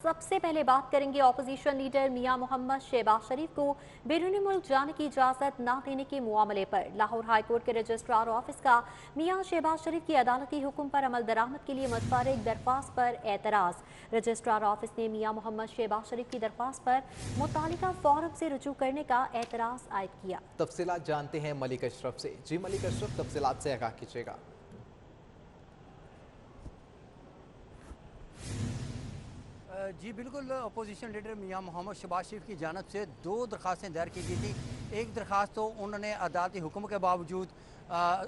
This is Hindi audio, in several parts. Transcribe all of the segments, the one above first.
सबसे पहले बात करेंगे ऑपोजिशन लीडर मियां मोहम्मद शहबाज शरीफ को बैरूनी मुल्क जाने की इजाजत न देने के मामले पर। लाहौर हाईकोर्ट के रजिस्ट्रार ऑफिस का मियां शहबाज शरीफ की अदालती हुक्म पर अमल दरामद के लिए मुतफर्रिक दरख्वास्त पर एतराज़। रजिस्ट्रार ऑफिस ने मियां मोहम्मद शहबाज शरीफ की दरख्वास्त पर मुतालिका फोरम से रुजू करने का एतराज़ आयद किया। तफसीलात जानते हैं मलिक अशरफ से। जी मलिक अशरफ, तफसीलात से आगाह कीजिएगा। जी बिल्कुल, अपोजिशन लीडर मियां मोहम्मद शहबाज शरीफ की जानब से दो दरख्वास्तें दायर की गई थी। एक दरख्वास्त तो उन्होंने अदालती हुक्म के बावजूद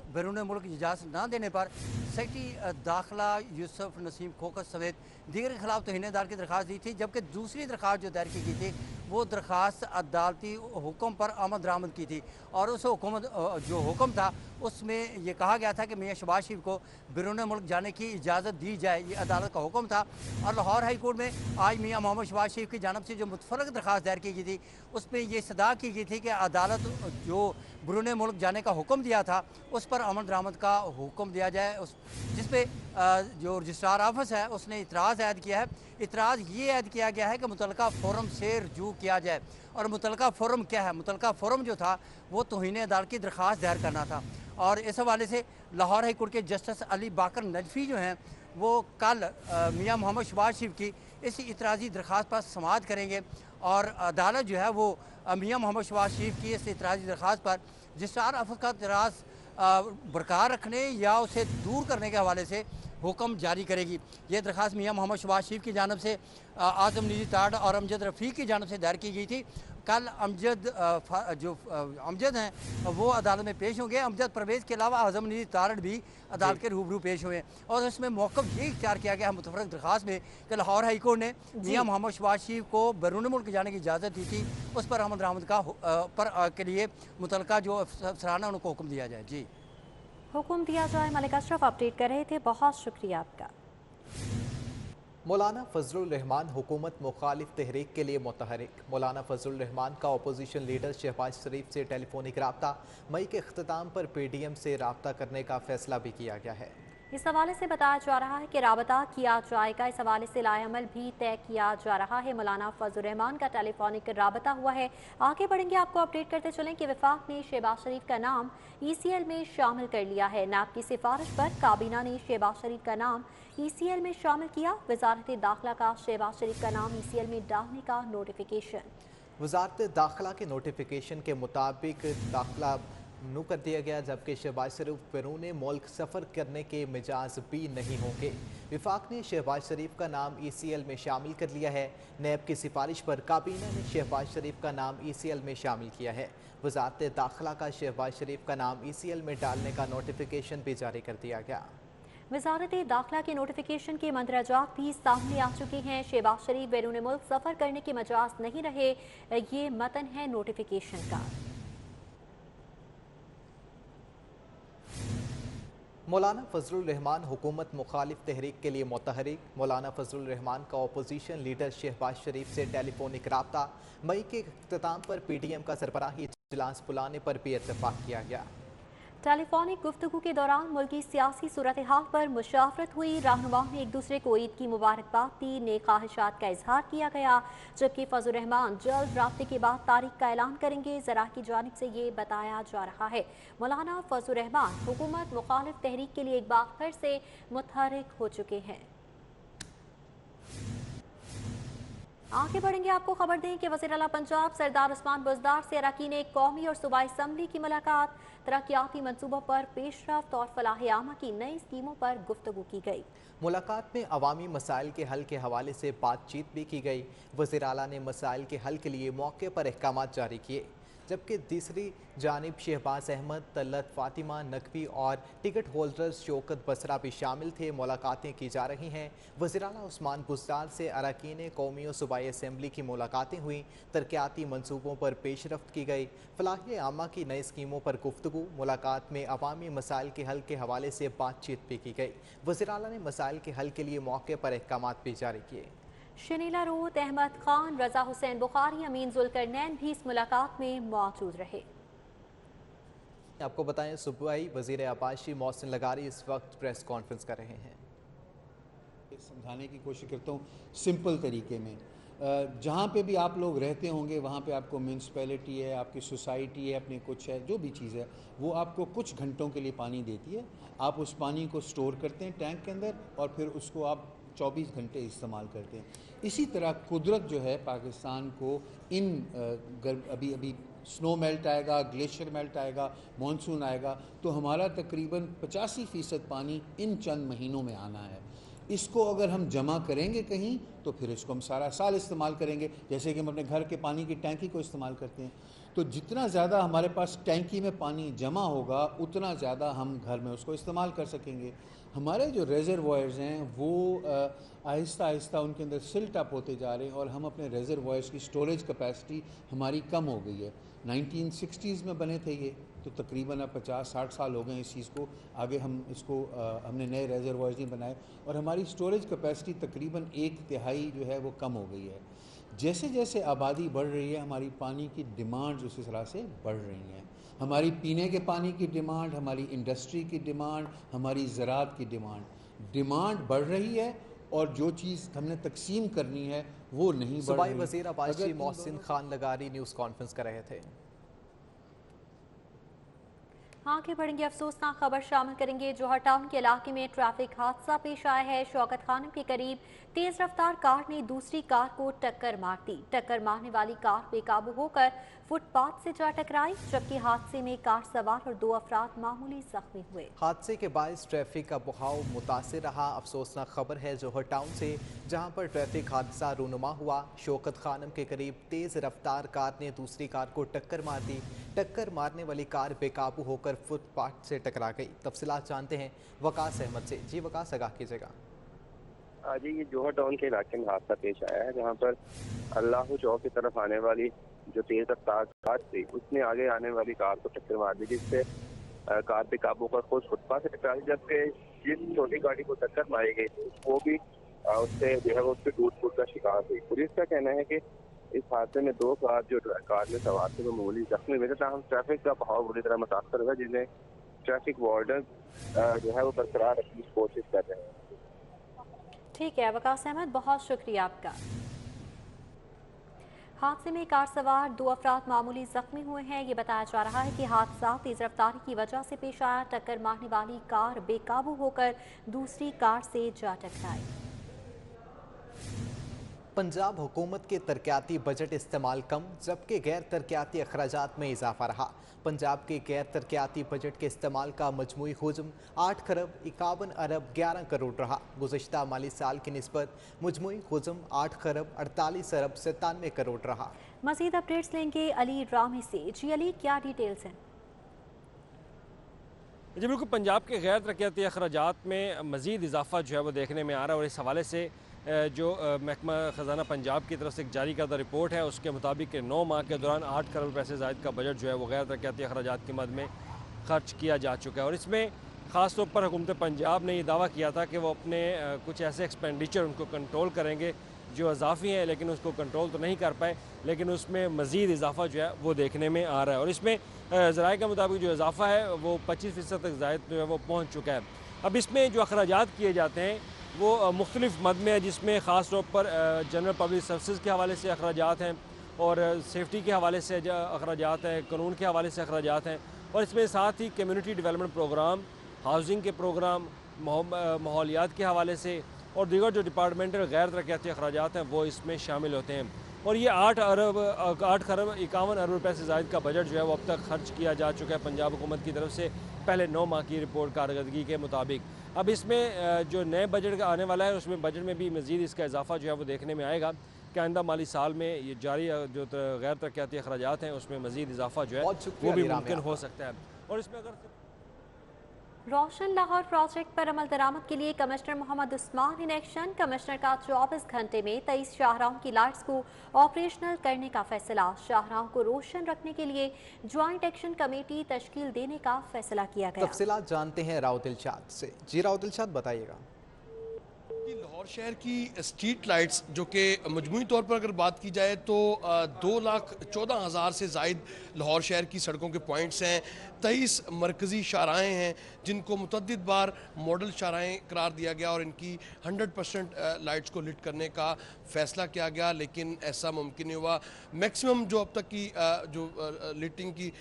बैरून मुल्क इजाज़त न देने पर सेक्रेटरी दाखिला यूसुफ नसीम खोकस समेत दीगर के खिलाफ तौहीन-ए-अदालत की दरख्वास्त दी थी, जबकि दूसरी दरख्वास्त जो दायर की गई थी वो दरख्वास्त अदालती हुक्म पर अमल दरामद की थी। और उस हुक्म जो हुक्म था उसमें यह कहा गया था कि मियां शहबाज शरीफ को बैरून मुल्क जाने की इजाज़त दी जाए, ये अदालत का हुक्म था। और लाहौर हाई कोर्ट में आज मियां मोहम्मद शहबाज शरीफ की जानब से जो मुतफर्रिक दरख्वास्त दायर की गई थी उसमें ये सदा की गई थी कि अदालत जो बैरून मुल्क जाने का हुक्म दिया था उस पर अमल दरामद का हुक्म दिया जाए। उस जिस पे जो रजिस्ट्रार ऑफिस है उसने इतराज़ ऐद किया है। इतराज़ ये ऐद किया गया है कि मुतलका फोरम से रजू किया जाए। और मुतलका फोरम क्या है? मुतलका फोरम जो था वो तौहीन-ए-अदालत की दरख्वास्त दायर करना था। और इस हवाले से लाहौर हाई कोर्ट के जस्टिस अली बाकर नजफी जो हैं वो कल मियां मोहम्मद शहबाज शरीफ की इस इतराज़ी दरख्वास्त पर समाअत करेंगे। और अदालत जो है वो मियां मोहम्मद शहबाज शरीफ की इस इतराज़ी दरख्वास्त पर रजिस्ट्रार ऑफिस का इतराज़ बरकरार रखने या उसे दूर करने के हवाले से हुक्म जारी करेगी। ये दरख्वास्त मियां मोहम्मद शहबाज शरीफ की जानब से आज़म निजी ताड़ और अमजद रफ़ीक की जानब से दायर की गई थी। कल अमजद हैं वो अदालत में पेश होंगे। अमजद परवेज़ के अलावा आज़म निजी ताड़ भी अदालत के रूबरू पेश हुए और इसमें मौक़िफ़ ये इख्तियार किया गया है मुतफ़र्रिक़ दरख्वास्त में कि लाहौर हाई कोर्ट ने मियां मोहम्मद शहबाज शरीफ को बैरून मुल्क जाने की इजाज़त दी थी, उस पर अमल दरामद के लिए मुतलका जो अफसराना उनको हुक्म दिया जाए। जी हुक्म दिया जाए। मलिक अशरफ अपडेट कर रहे थे, बहुत शुक्रिया आपका। मौलाना फजलुर रहमान हुकूमत मुखालिफ तहरीक के लिए मुतहरिक। मौलाना फजलुर रहमान का अपोजिशन लीडर शहबाज शरीफ से टेलीफोनिक रब्ता। मई के अख्ताम पर PDM से रब्ता करने का फैसला भी किया गया है। इस हवाले से बताया जा रहा है कि राबता किया जाएगा। इस हवाले से लाएअमल भी तय किया जा रहा है। मौलाना फजलुर रहमान का टेलीफोनिक राबता हुआ है। आगे बढ़ेंगे, आपको अपडेट करते चलें कि वफाक ने शहबाज शरीफ का नाम ECL में शामिल कर लिया है। नाब की सिफारिश पर काबीना ने शहबाज शरीफ का नाम ECL में शामिल किया। वजारत दाखिला का शहबाज शरीफ का नाम ECL में डालने का नोटिफिकेशन। वजारत दाखिला के नोटिफिकेशन के मुताबिक दाखिला ममनू कर दिया गया, जबकि शहबाज शरीफ बैरून मुल्क सफ़र करने के मिजाज भी नहीं होंगे। विफाक ने शहबाज शरीफ का नाम ECL में शामिल कर लिया है। नैब की सिफारिश पर काबीना ने शहबाज शरीफ का नाम ECL में शामिल किया है। वजारत दाखिला का शहबाज शरीफ का नाम ECL में डालने का नोटिफिकेशन भी जारी कर दिया गया। वजारत दाखिला के नोटिफिकेशन के मंदरजात भी सामने आ चुके हैं। शहबाज शरीफ बैरून मुल्क सफ़र करने के मजाज नहीं रहे। ये मतन है नोटिफिकेशन का। मौलाना फजलुर रहमान हुकूमत मुखालिफ तहरीक के लिए मुतहरिक। मौलाना फजलुर रहमान का अपोजिशन लीडर शहबाज शरीफ से टेलीफोनिक रब्ता। मई के अख्ताम पर PDM का सरबराही इजलास बुलाने पर भी इत्तफाक किया गया। टेलीफोनिक गुफ्तगू के दौरान मुल्की सियासी सूरत हाल पर मुशावरत हुई। रहनुमाओं ने एक दूसरे को ईद की मुबारकबाद दी। नेक ख्वाहिशात का इजहार किया गया, जबकि फजलुर रहमान जल्द राब्ते के बाद तारीख का ऐलान करेंगे। ज़रा की जानिब से ये बताया जा रहा है। मौलाना फजलुर रहमान हुकूमत मुखालिफ तहरीक के लिए एक बार फिर से मुतहरिक हो चुके हैं। आगे बढ़ेंगे, आपको खबर दें कि वज़ीर आला पंजाब सरदार उस्मान बुज़दार से अरकान कौमी और सूबाई असम्बली की मुलाकात। तरक्याती मनसूबों पर पेशरफ्त और फलाह आमा की नई स्कीमों पर गुफ्तगू की गई। मुलाकात में अवामी मसाइल के हल के हवाले से बातचीत भी की गई। वज़ीर आला ने मसाइल के हल के लिए मौके पर अहकाम जारी किए, जबकि दूसरी जानिब शहबाज अहमद, तलत फातिमा नकवी और टिकट होल्डर्स शौकत बसरा भी शामिल थे। मुलाकातें की जा रही हैं। वज़ीर आला उस्मान बुज़दार से अरकान कौमी और सूबाई असम्बली की मुलाकातें हुई। तरक्याती मनसूबों पर पेशरफ्त की गई। फलाह आमा की नई स्कीमों पर गुफ्तगू। मुलाकात में अवामी मसाइल के हल के हवाले से बातचीत भी की गई। वज़ीर आला ने मसाइल के हल के लिए मौके पर अहकाम भी जारी किए। शनीला रूत, अहमद खान, रजा हुसैन बुखारी, अमीन जुल्करनैन भी इस मुलाकात में मौजूद रहे। आपको बताएं, सूबाई वज़ीर आबाशी मोहसिन लगारी इस वक्त प्रेस कॉन्फ्रेंस कर रहे हैं। समझाने की कोशिश करता हूँ सिंपल तरीके में। जहाँ पे भी आप लोग रहते होंगे वहाँ पे आपको म्यूनसिपैलिटी है, आपकी सोसाइटी है, अपने कुछ है, जो भी चीज़ है वो आपको कुछ घंटों के लिए पानी देती है। आप उस पानी को स्टोर करते हैं टैंक के अंदर और फिर उसको आप 24 घंटे इस्तेमाल करते हैं। इसी तरह कुदरत जो है पाकिस्तान को इन अभी अभी स्नो मेल्ट आएगा, ग्लेशियर मेल्ट आएगा, मानसून आएगा, तो हमारा तकरीबन 85% पानी इन चंद महीनों में आना है। इसको अगर हम जमा करेंगे कहीं तो फिर इसको हम सारा साल इस्तेमाल करेंगे, जैसे कि हम अपने घर के पानी की टैंकी को इस्तेमाल करते हैं। तो जितना ज़्यादा हमारे पास टैंकी में पानी जमा होगा उतना ज़्यादा हम घर में उसको इस्तेमाल कर सकेंगे। हमारे जो रेजरवॉयर्स हैं वो आहिस्ता आहिस्ता उनके अंदर सिल्ट अप होते जा रहे हैं और हम अपने रेजरवॉयर्स की स्टोरेज कैपेसिटी हमारी कम हो गई है। 1960s में बने थे ये, तो तकरीबन अब 50-60 साल हो गए इस चीज़ को। आगे हम इसको हमने नए रेजरवॉयर्स नहीं बनाए और हमारी स्टोरेज कैपेसिटी तकरीबन 1/3 जो है वो कम हो गई है। जैसे जैसे आबादी बढ़ रही है हमारी पानी की डिमांड्स उसी तरह से बढ़ रही हैं। हमारी पीने के पानी की डिमांड, हमारी इंडस्ट्री की डिमांड, हमारी ज़राअत की डिमांड बढ़ रही है और जो चीज़ हमने तकसीम करनी है वो नहीं बढ़ सूबाई रही। वज़ीर आबादी मोहसिन खान लगारी न्यूज़ कॉन्फ्रेंस कर रहे थे। आगे बढ़ेंगे, अफसोसनाक खबर शामिल करेंगे। जोहर टाउन के इलाके में ट्रैफिक हादसा पेश आया है। शौकत खानम के करीब तेज रफ्तार कार ने दूसरी कार को टक्कर मार दी। टक्कर मारने वाली कार बेकाबू होकर फुटपाथ से जा टकराई, जबकि हादसे में कार सवार और 2 अफराद मामूली जख्मी हुए। हादसे के बायस ट्रैफिक का बहाव मुतासिर रहा। अफसोसनाक खबर है जोहर टाउन से, जहां पर ट्रैफिक हादसा रूनुमा हुआ। शौकत खानम के करीब तेज रफ्तार कार ने दूसरी कार को टक्कर मार दी। टक्कर मारने वाली कार बेकाबू होकर फुटपाथ से टकरा गई। तफसीलात जानते हैं वकास अहमद से। जी वकास, आगाह कीजिएगा। जी, ये जोहर टाउन के इलाके में हादसा पेश आया है, जहाँ पर अल्लाह चौक की तरफ आने वाली जो तेज रफ्तार कार थी उसने आगे आने वाली कार को टक्कर मार दी, जिससे कार पे काबू कर खुद फुटपाथ से टकरा दी। जबकि जिस छोटी गाड़ी को टक्कर मारी गई थी वो भी उससे जो है वो उससे टूट फूट का शिकार हुई। पुलिस का कहना है कि इस हादसे में 2 कार जो कार में सवार थे वो मामूली जख्मी हुए थे। ताहम ट्रैफिक का बहाव बुरी तरह मुतासर हुआ, जिन्हें ट्रैफिक वार्डन जो है वो बरकरार रखने की कोशिश कर रहे हैं। ठीक है वकास अहमद, बहुत शुक्रिया आपका। हादसे में कार सवार 2 अफराद मामूली जख्मी हुए हैं। ये बताया जा रहा है कि हादसा तेज रफ्तारी की वजह से पेश आया। टक्कर मारने वाली कार बेकाबू होकर दूसरी कार से जा टकराई। पंजाब हुकूमत के तरक्याती बजट इस्तेमाल कम, जबकि गैर तरक्याती अखराजात में इजाफा रहा। पंजाब के गैर तरक्याती बजट के इस्तेमाल का मजमूई हुज्म 8 खरब 51 अरब 11 करोड़ रहा। गुज़श्ता माली साल की निस्बत मजमूई हुज्म 8 खरब 48 अरब 97 करोड़ रहा। मज़ीद अपडेट्स लेंगे अली रामी से। जी अली, क्या डिटेल्स हैं? जी बिल्कुल, पंजाब के गैर तरक्याती अखराजात में मज़ीद इजाफा जो है वो देखने में आ रहा है और इस हवाले से जो महकमा ख़जाना पंजाब की तरफ से एक जारी करदा रिपोर्ट है उसके मुताबिक 9 माह के दौरान 8 करोड़ रुपये से ज़ायद का बजट जो है वो गैर तरक्याती अखराजात की मद में खर्च किया जा चुका है। और इसमें ख़ास तौर पर हुकूमत पंजाब ने ये दावा किया था कि वो अपने कुछ ऐसे एक्सपेंडिचर उनको कंट्रोल करेंगे जो इजाफी हैं, लेकिन उसको कंट्रोल तो नहीं कर पाए, लेकिन उसमें मज़ीद इजाफा जो है वो देखने में आ रहा है। और इसमें ज़राए के मुताबिक जो इजाफा है वो 25% तक ज़ायद जो है वो पहुँच चुका है। अब इसमें जो अखराजात किए जाते हैं वो मुख्तलिफ मद में है, जिसमें ख़ास तौर पर जनरल पब्लिक सर्विसेज के हवाले से अखराजात हैं और सेफ्टी के हवाले से अखराजात हैं, कानून के हवाले से अखराजात हैं और इसमें साथ ही कम्यूनिटी डेवलपमेंट प्रोग्राम, हाउसिंग के प्रोग्राम, माहौलियात के हवाले से और दीगर जो डिपार्टमेंटल गैर तरक्याती अखराजात हैं वो इसमें शामिल होते हैं। और ये 8 खरब 51 अरब रुपये से ज़ायद का बजट जो है वो अब तक खर्च किया जा चुका है पंजाब हुकूमत की तरफ से पहले 9 माह की रिपोर्ट कारकर्दगी के मुताबिक। अब इसमें जो नए बजट का आने वाला है उसमें बजट में भी मज़ीद इसका इजाफा जो है वो देखने में आएगा कि आइंदा माली साल में ये जारी जो गैर तरक्याती अखराजात हैं उसमें मज़ीद इजाफा जो है वो भी मुमकिन हो सकता है। और इसमें अगर रोशन लाहौर प्रोजेक्ट पर अमल दरामद के लिए commissioner Mohammad Usman in action. Commissioner का 24 घंटे में 23 शाहराहों की लाइट्स को ऑपरेशनल करने का फैसला। शाहराहों को रोशन रखने के लिए ज्वाइंट एक्शन कमेटी तश्कील देने का फैसला किया गया। तफसीलात जानते हैं राव दिलशाद से। जी राव दिलशाद, बताइएगा। लाहौर शहर की स्ट्रीट लाइट्स जो कि मजमूई तौर पर अगर बात की जाए तो 2,14,000 से ज़ायद लाहौर शहर की सड़कों के पॉइंट्स हैं। 23 मरकज़ी शाहराएँ हैं जिनको मुतअद्दिद बार मॉडल शाहराएँ करार दिया गया और इनकी 100% लाइट्स को लिट करने का फ़ैसला किया गया, लेकिन ऐसा मुमकिन नहीं हुआ। मैक्सिमम जो अब तक की जो लिटिंग की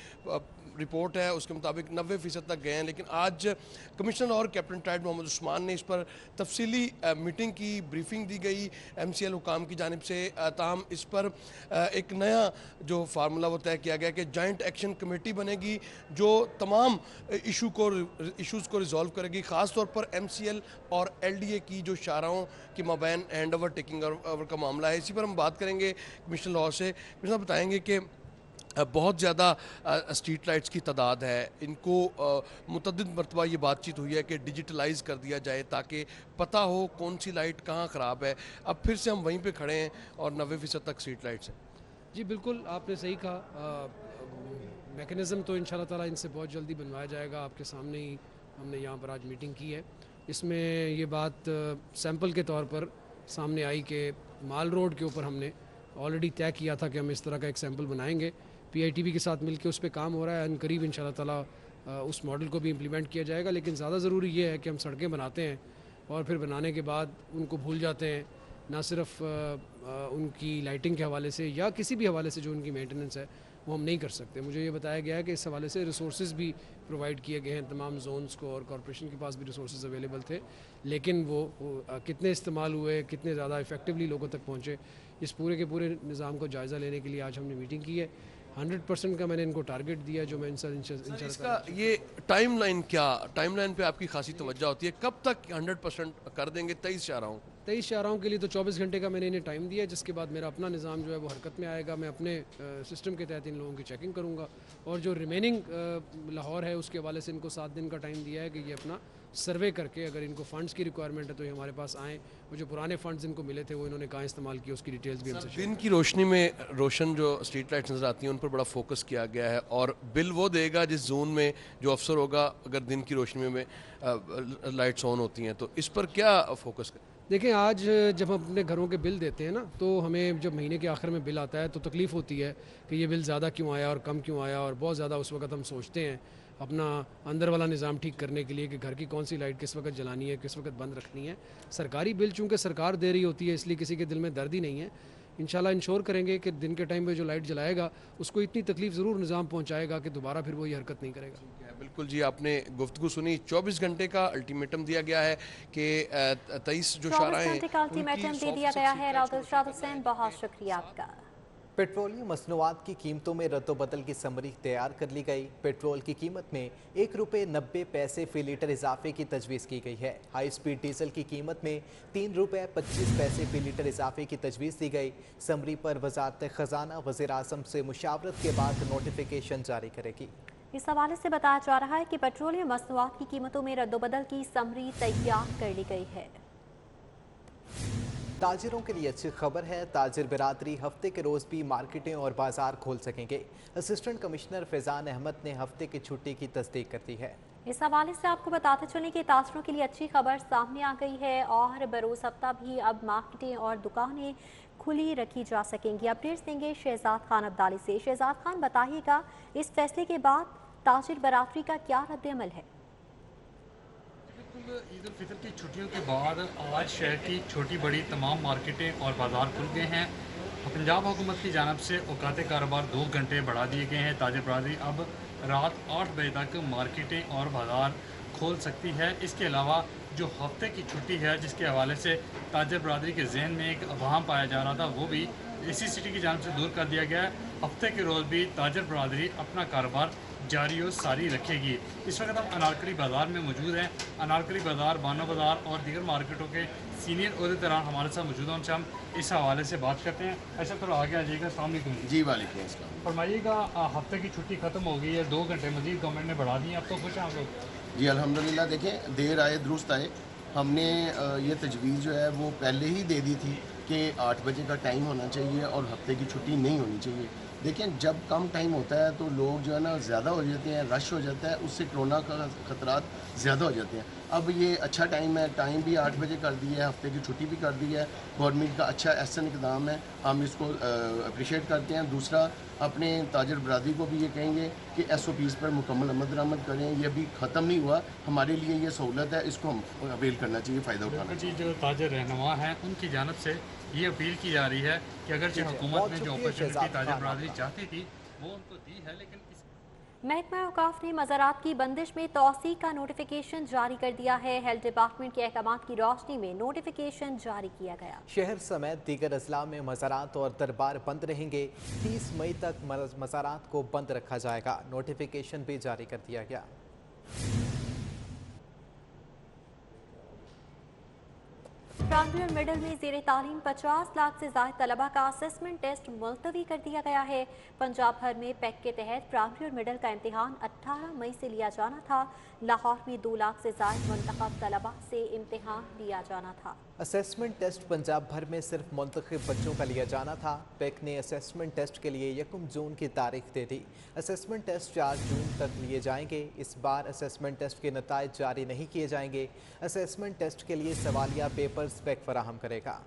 रिपोर्ट है उसके मुताबिक 90% तक गए हैं, लेकिन आज कमिश्नर और कैप्टन टाइड मोहम्मद उस्मान ने इस पर तफसीली मीटिंग की, ब्रीफिंग दी गई MCL हुकाम की जानिब से। ताहम इस पर एक नया जो फार्मूला वो तय किया गया कि जॉइंट एक्शन कमेटी बनेगी जो तमाम इशूज़ को रिजॉल्व करेगी, ख़ास तौर पर MCL और LDA की जो शाहराओं के माबैन हैंड ओवर टेकिंग ओवर का मामला है। इसी पर हम बात करेंगे कमिश्नर लाहौर से। कमिश्नर बताएंगे कि बहुत ज़्यादा स्ट्रीट लाइट्स की तादाद है, इनको मुतअद्दिद मरतबा ये बातचीत हुई है कि डिजिटलाइज़ कर दिया जाए ताकि पता हो कौन सी लाइट कहाँ ख़राब है। अब फिर से हम वहीं पे खड़े हैं और 90% तक स्ट्रीट लाइट्स हैं। जी बिल्कुल, आपने सही कहा। मैकेनिज़्म तो इंशाल्लाह ताला इनसे बहुत जल्दी बनवाया जाएगा। आपके सामने ही हमने यहाँ पर आज मीटिंग की है। इसमें ये बात सैंपल के तौर पर सामने आई कि माल रोड के ऊपर हमने ऑलरेडी तय किया था कि हम इस तरह का एक सैंपल बनाएंगे। PITB के साथ मिलकर उस पर काम हो रहा है। अनकरीब इंशाल्लाह ताला उस मॉडल को भी इम्प्लीमेंट किया जाएगा। लेकिन ज़्यादा ज़रूरी ये है कि हम सड़कें बनाते हैं और फिर बनाने के बाद उनको भूल जाते हैं, ना सिर्फ उनकी लाइटिंग के हवाले से या किसी भी हवाले से जो उनकी मेंटेनेंस है वो हम नहीं कर सकते। मुझे ये बताया गया है कि इस हवाले से रिसोर्सेज भी प्रोवाइड किए गए हैं तमाम जोन्स को और कॉरपोरेशन के पास भी रिसोर्सेज अवेलेबल थे, लेकिन वो कितने इस्तेमाल हुए, कितने ज़्यादा इफ़ेक्टिवली लोगों तक पहुँचे, इस पूरे के पूरे निज़ाम को जायज़ा लेने के लिए आज हमने मीटिंग की है। 100% का मैंने इनको टारगेट दिया जो मैं इसका ये टाइमलाइन पे आपकी खासी तवज्जो होती है, कब तक 100% कर देंगे 23 शाहराओं के लिए? तो 24 घंटे का मैंने इन्हें टाइम दिया है, जिसके बाद मेरा अपना निज़ाम जो है वो हरकत में आएगा। मैं अपने सिस्टम के तहत इन लोगों की चेकिंग करूँगा और जो रिमेनिंग लाहौर है उसके हवाले से इनको 7 दिन का टाइम दिया है कि ये अपना सर्वे करके अगर इनको फ़ंड्स की रिक्वायरमेंट है तो ये हमारे पास आएँ। वो जो पुराने फ़ंड्स इनको मिले थे वो इन्होंने कहाँ इस्तेमाल किए उसकी डिटेल्स भी हमसे। दिन की रोशनी में रोशन जो स्ट्रीट लाइट्स नज़र आती हैं उन पर बड़ा फोकस किया गया है और बिल वो देगा जिस जोन में जो अफसर होगा अगर दिन की रोशनी में लाइट्स ऑन होती हैं, तो इस पर क्या फोकस करें? देखें, आज जब हम अपने घरों के बिल देते हैं ना, तो हमें जब महीने के आखिर में बिल आता है तो तकलीफ़ होती है कि ये बिल ज़्यादा क्यों आया और कम क्यों आया, और बहुत ज़्यादा उस वक्त हम सोचते हैं अपना अंदर वाला निज़ाम ठीक करने के लिए कि घर की कौन सी लाइट किस वक्त जलानी है, किस वक्त बंद रखनी है। सरकारी बिल चूँकि सरकार दे रही होती है इसलिए किसी के दिल में दर्द ही नहीं है। इंशाल्लाह इंश्योर करेंगे कि दिन के टाइम पे जो लाइट जलाएगा उसको इतनी तकलीफ ज़रूर निज़ाम पहुँचाएगा कि दोबारा फिर वो ये हरकत नहीं करेगा। बिल्कुल जी, आपने गुफ्तगू सुनी। 24 घंटे का अल्टीमेटम दिया गया है कि 23 जो शाहराएं हैं 24 घंटे का अल्टीमेटम दे दिया गया है। राउत हुसैन, बहुत शुक्रिया आपका। पेट्रोलियम मसनूआत की कीमतों में रद्दोबदल की समरी तैयार कर ली गई। पेट्रोल की कीमत में ₹1.90 फी लीटर इजाफे की तजवीज़ की गई है। हाई स्पीड डीजल की कीमत में ₹3.25 फी लीटर इजाफे की तजवीज़ दी गई। समरी पर वजारत ख़जाना वज़ीर आज़म से मुशावरत के बाद नोटिफिकेशन जारी करेगी। इस हवाले से बताया जा रहा है कि पेट्रोलियम मसनूआत की कीमतों में रद्दोबदल की समरी तैयार कर ली गई है। ताजिरों के लिए अच्छी खबर है। ताजिर बिरादरी हफ्ते के रोज़ भी मार्केटें और बाजार खोल सकेंगे। असिस्टेंट कमिश्नर फैज़ान अहमद ने हफ्ते की छुट्टी की तस्दीक कर दी है। इस हवाले से आपको बताते चलें कि ताजिरों के लिए अच्छी खबर सामने आ गई है और बरोज़ हफ्ता भी अब मार्केटें और दुकानें खुली रखी जा सकेंगी। अपडेट्स देंगे शहजाद खान अब्दाली से। शहजाद खान, बताइएगा इस फैसले के बाद ताजिर बरादरी का क्या रद्द-ए-अमल है? ईद उल फितर की छुट्टियों के बाद आज शहर की छोटी बड़ी तमाम मार्केटें और बाज़ार खुल गए हैं। पंजाब हुकूमत की जानिब से औकात कारोबार 2 घंटे बढ़ा दिए गए हैं। ताजिर बरादरी अब रात 8 बजे तक मार्केटें और बाज़ार खोल सकती है। इसके अलावा जो हफ्ते की छुट्टी है जिसके हवाले से ताजिर बरादरी के जहन में एक अवाम पाया जा रहा था, वो भी इसी सिटी की जानिब से दूर कर दिया गया है। हफ्ते के रोज़ भी ताजिर बरादरी अपना कारोबार जारी और सारी रखेगी। इस वक्त हम अनारकली बाज़ार में मौजूद हैं। अनारकली बाज़ार, बानो बाज़ार और दीगर मार्केटों के सीनियर अहदेदार हमारे साथ मौजूद हैं, उनसे हम इस हवाले से बात करते हैं। ऐसा थोड़ा आगे आ जाइएगा। अस्सलाम वालेकुम जी। वालेकुम अस्सलाम। फरमाइएगा, हफ्ते की छुट्टी ख़त्म हो गई है, 2 घंटे मज़ीद गवर्नमेंट ने बढ़ा दी है, अब तो खुश हैं आप लोग? जी अल्हम्दुलिल्लाह। देखें, देर आए दुरुस्त आए। हमने ये तजवीज़ जो है वो पहले ही दे दी थी कि 8 बजे का टाइम होना चाहिए और हफ्ते की छुट्टी नहीं होनी चाहिए। देखें, जब कम टाइम होता है तो लोग जो है ना ज़्यादा हो जाते हैं, रश हो जाता है, उससे कोरोना का ख़तरात ज़्यादा हो जाते हैं। अब ये अच्छा टाइम है, टाइम भी 8 बजे कर दिया है, हफ्ते की छुट्टी भी कर दी है। गवर्नमेंट का अच्छा एहसन इक़दाम है, हम इसको अप्रिशिएट करते हैं। दूसरा, अपने ताजर बरादरी को भी ये कहेंगे कि SOPs पर मुकम्मल अमल दरामद करें। ये अभी ख़त्म नहीं हुआ, हमारे लिए ये सहूलत है, इसको हम अवेल करना चाहिए, फ़ायदा उठाना चाहिए। जो ताजर रहनुमा हैं उनकी जानब से ये अपील की जा रही है कि अगर हुकूमत ने जो अपॉर्चुनिटी ताजर बरादरी चाहती थी वो उनको दी है, लेकिन महकमा औकाफ ने मज़ारात की बंदिश में तौसी का नोटिफिकेशन जारी कर दिया है। हेल्थ डिपार्टमेंट के अहकामात की रोशनी में नोटिफिकेशन जारी किया गया। शहर समेत दीगर अजला में मज़ारात और दरबार बंद रहेंगे। 30 मई तक मज़ारात को बंद रखा जाएगा। नोटिफिकेशन भी जारी कर दिया गया। प्राइमरी और मिडिल में ज़ेरे तालीम 50 लाख से ज़ायद तलबा का असेसमेंट टेस्ट मुलतवी कर दिया गया है। पंजाब भर में पैक के तहत प्राइमरी और मिडिल का इम्तिहान 18 मई से लिया जाना था। लाहौर में 2 लाख से ज़ायद मुंतखब तलबा से इम्तिहान लिया जाना था। असेसमेंट टेस्ट पंजाब भर में सिर्फ मुंतखब बच्चों का लिया जाना था। पैक ने असेसमेंट टेस्ट के लिए 1 जून की तारीख दे दी। असेसमेंट टेस्ट 4 जून तक लिए जाएंगे। इस बार असेसमेंट टेस्ट के नताइज जारी नहीं किए जाएंगे। असेसमेंट टेस्ट के लिए सवालिया पेपर्स पैक फराहम करेगा।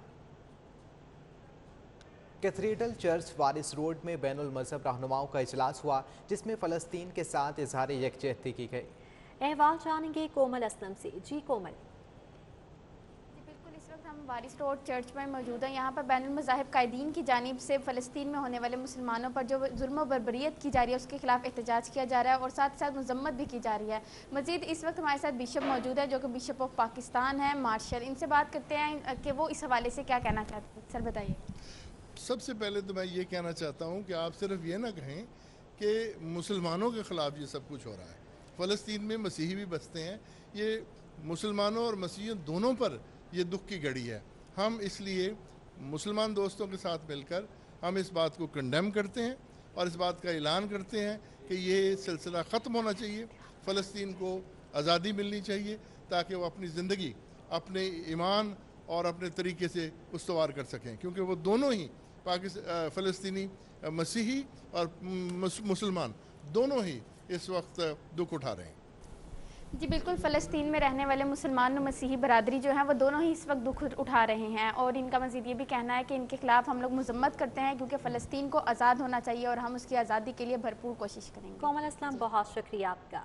कैथेड्रल चर्च वारिस रोड में बैनुल मजहब रहनुमाओं का इजलास हुआ, जिसमें फ़लस्तीन के साथ इजहार यकजहती की गई। अहवाल जानेंगे कोमल असलम से। जी कोमल। हम वारिस रोड चर्च में मौजूद हैं। यहाँ पर बैनुल मज़ाहिब कायदीन की जानिब से फ़लस्तीन में होने वाले मुसलमानों पर जो जुल्म व बर्बरियत की जा रही है उसके खिलाफ एहतजाज किया जा रहा है और साथ साथ मजम्मत भी की जा रही है। मज़ीद इस वक्त हमारे साथ बिशप मौजूद है जो कि बिशप ऑफ पाकिस्तान है, मार्शल। इनसे बात करते हैं कि वो इस हवाले से क्या कहना चाहते हैं। सर बताइए। सबसे पहले तो मैं ये कहना चाहता हूँ कि आप सिर्फ ये ना कहें कि मुसलमानों के ख़िलाफ़ ये सब कुछ हो रहा है। फ़लस्तीन में मसीही भी बसते हैं, ये मुसलमानों और मसीहियों दोनों पर ये दुख की घड़ी है। हम इसलिए मुसलमान दोस्तों के साथ मिलकर हम इस बात को कंडेम करते हैं और इस बात का ऐलान करते हैं कि ये सिलसिला ख़त्म होना चाहिए। फ़लस्तीन को आज़ादी मिलनी चाहिए ताकि वो अपनी ज़िंदगी अपने ईमान और अपने तरीके से उस्तवार कर सकें, क्योंकि वो दोनों ही फ़लस्तीनी मसीही और मुसलमान दोनों ही इस वक्त दुख उठा रहे हैं। जी बिल्कुल, फ़लस्तीन में रहने वाले मुसलमान और मसीही बरादरी जो हैं वो दोनों ही इस वक्त दुख उठा रहे हैं और इनका मज़ीद ये भी कहना है कि इनके खिलाफ़ हम लोग मजम्मत करते हैं क्योंकि फ़लस्तीन को आज़ाद होना चाहिए और हम उसकी आज़ादी के लिए भरपूर कोशिश करेंगे। कोमल असलम, बहुत शुक्रिया आपका।